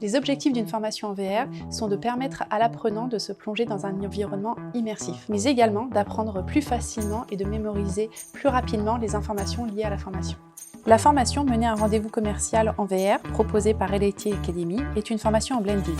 Les objectifs d'une formation en VR sont de permettre à l'apprenant de se plonger dans un environnement immersif, mais également d'apprendre plus facilement et de mémoriser plus rapidement les informations liées à la formation. La formation menée à un rendez-vous commercial en VR, proposée par Reality Academy, est une formation en blended.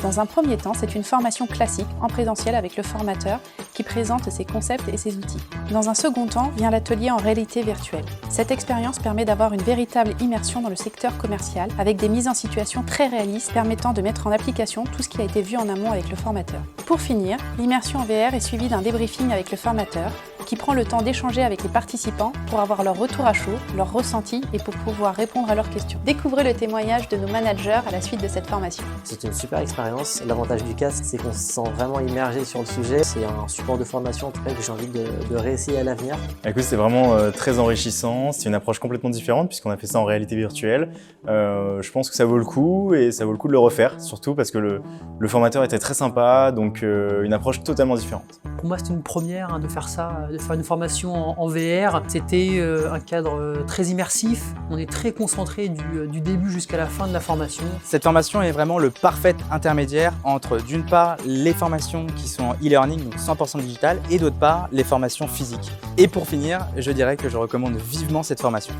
Dans un premier temps, c'est une formation classique, en présentiel avec le formateur, qui présente ses concepts et ses outils. Dans un second temps, vient l'atelier en réalité virtuelle. Cette expérience permet d'avoir une véritable immersion dans le secteur commercial, avec des mises en situation très réalistes permettant de mettre en application tout ce qui a été vu en amont avec le formateur. Pour finir, l'immersion en VR est suivie d'un débriefing avec le formateur, qui prend le temps d'échanger avec les participants pour avoir leur retour à chaud, leurs ressentis et pour pouvoir répondre à leurs questions. Découvrez le témoignage de nos managers à la suite de cette formation. C'est une super expérience. L'avantage du casque, c'est qu'on se sent vraiment immergé sur le sujet. C'est un support de formation en tout cas que j'ai envie de réessayer à l'avenir. Écoute, c'est vraiment très enrichissant. C'est une approche complètement différente puisqu'on a fait ça en réalité virtuelle. Je pense que ça vaut le coup et ça vaut le coup de le refaire, surtout parce que le formateur était très sympa, donc une approche totalement différente. Pour moi, c'était une première de faire ça, de faire une formation en VR. C'était un cadre très immersif. On est très concentré du début jusqu'à la fin de la formation. Cette formation est vraiment le parfait intermédiaire entre, d'une part, les formations qui sont en e-learning, donc 100% digital, et d'autre part, les formations physiques. Et pour finir, je dirais que je recommande vivement cette formation.